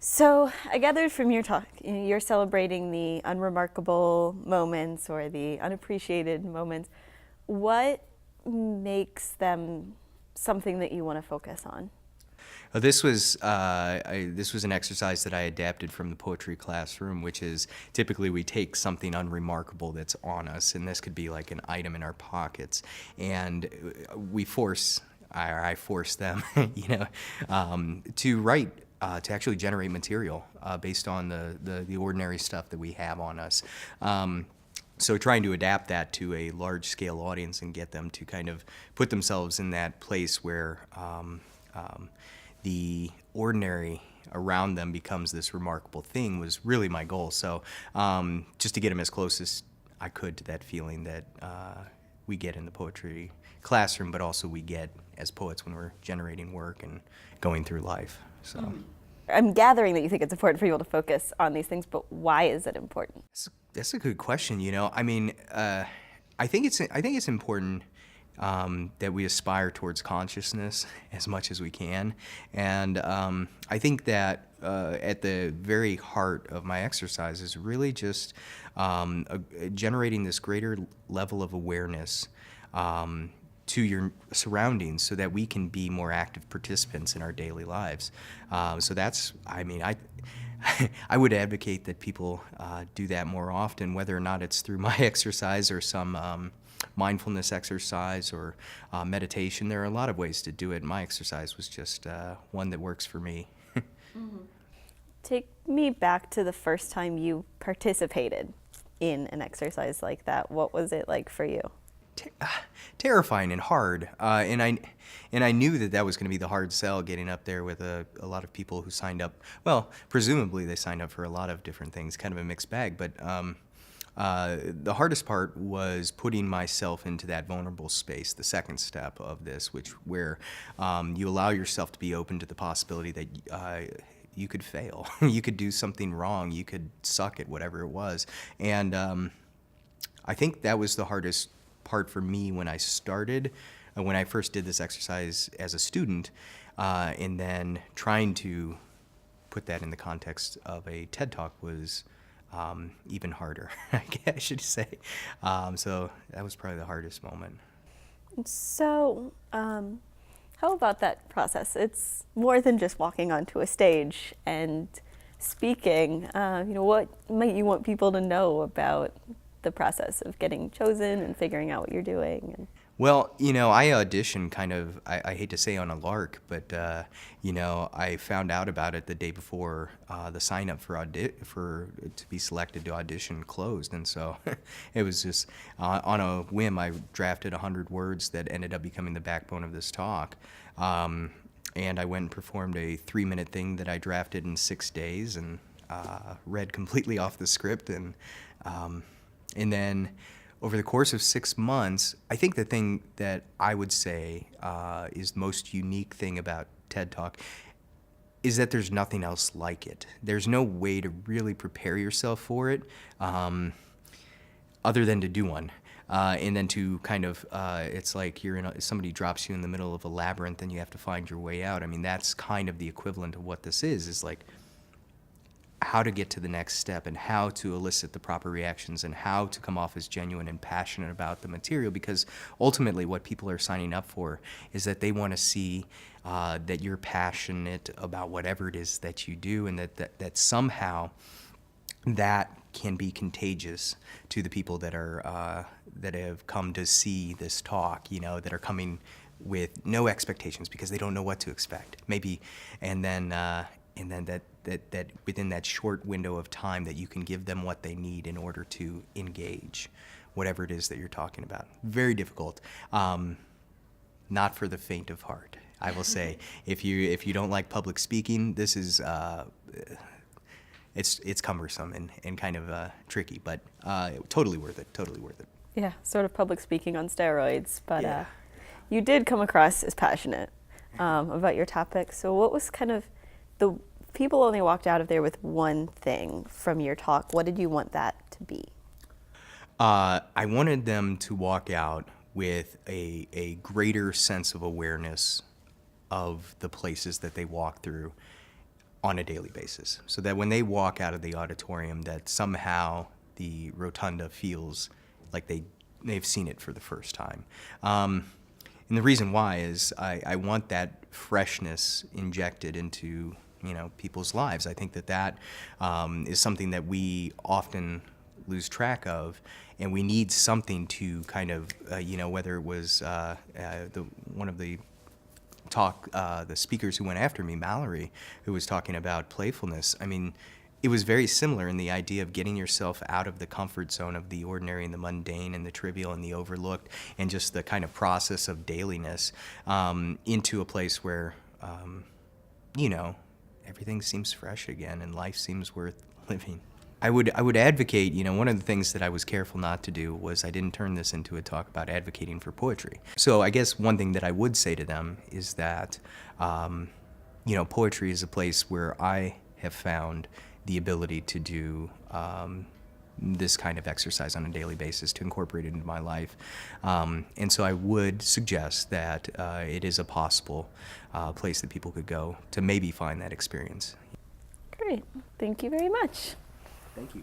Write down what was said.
So I gathered from your talk, you're celebrating the unremarkable moments or the unappreciated moments. What makes them something that you want to focus on? This was an exercise that I adapted from the poetry classroom, which is typically we take something unremarkable that's on us, and this could be like an item in our pockets, and I force them, to write. To actually generate material based on the ordinary stuff that we have on us. So trying to adapt that to a large-scale audience and get them to kind of put themselves in that place where the ordinary around them becomes this remarkable thing was really my goal. So just to get them as close as I could to that feeling that we get in the poetry classroom, but also we get as poets when we're generating work and going through life. So. I'm gathering that you think it's important for people to focus on these things, but why is it important? That's a good question. I mean, I think it's important that we aspire towards consciousness as much as we can, and I think that at the very heart of my exercise is really just generating this greater level of awareness to your surroundings so that we can be more active participants in our daily lives. So that's, I mean, I would advocate that people do that more often, whether or not it's through my exercise or some mindfulness exercise or meditation. There are a lot of ways to do it. My exercise was just one that works for me. Mm-hmm. Take me back to the first time you participated in an exercise like that. What was it like for you? Terrifying and hard, and I knew that was going to be the hard sell, getting up there with a lot of people who signed up. Well, presumably they signed up for a lot of different things, kind of a mixed bag. But the hardest part was putting myself into that vulnerable space. The second step of this, where you allow yourself to be open to the possibility that you could fail, you could do something wrong, you could suck at whatever it was, and I think that was the hardest part for me when I started, when I first did this exercise as a student, and then trying to put that in the context of a TED Talk was even harder, I should say. So that was probably the hardest moment. So, how about that process? It's more than just walking onto a stage and speaking. What might you want people to know about the process of getting chosen and figuring out what you're doing? Well, I auditioned kind of, I hate to say on a lark, but, I found out about it the day before the sign up to be selected to audition closed. And so it was just on a whim, I drafted 100 words that ended up becoming the backbone of this talk. And I went and performed a 3-minute thing that I drafted in 6 days and read completely off the script. And then over the course of 6 months, I think the thing that I would say is the most unique thing about TED Talk is that there's nothing else like it. There's no way to really prepare yourself for it other than to do one. And then to kind of, it's like somebody drops you in the middle of a labyrinth and you have to find your way out. I mean, that's kind of the equivalent of what this is like how to get to the next step and how to elicit the proper reactions and how to come off as genuine and passionate about the material, because ultimately what people are signing up for is that they want to see that you're passionate about whatever it is that you do, and that somehow that can be contagious to the people that are that have come to see this talk, that are coming with no expectations because they don't know what to expect, maybe, and then that within that short window of time that you can give them what they need in order to engage whatever it is that you're talking about. Very difficult. Not for the faint of heart, I will say. If you don't like public speaking, this is it's cumbersome and kind of tricky, but totally worth it. Totally worth it. Yeah, sort of public speaking on steroids, but Yeah. You did come across as passionate about your topic. So what was kind of the people only walked out of there with one thing from your talk. What did you want that to be? I wanted them to walk out with a greater sense of awareness of the places that they walk through on a daily basis, so that when they walk out of the auditorium, that somehow the rotunda feels like they've seen it for the first time. And the reason why is I want that freshness injected into, people's lives. I think that is something that we often lose track of, and we need something to kind of, whether it was one of the the speakers who went after me, Mallory, who was talking about playfulness. I mean, it was very similar in the idea of getting yourself out of the comfort zone of the ordinary and the mundane and the trivial and the overlooked, and just the kind of process of dailiness, into a place where, everything seems fresh again and life seems worth living. I would advocate, one of the things that I was careful not to do was I didn't turn this into a talk about advocating for poetry. So I guess one thing that I would say to them is that, poetry is a place where I have found the ability to do this kind of exercise on a daily basis, to incorporate it into my life. And so I would suggest that it is a possible place that people could go to maybe find that experience. Great. Thank you very much. Thank you.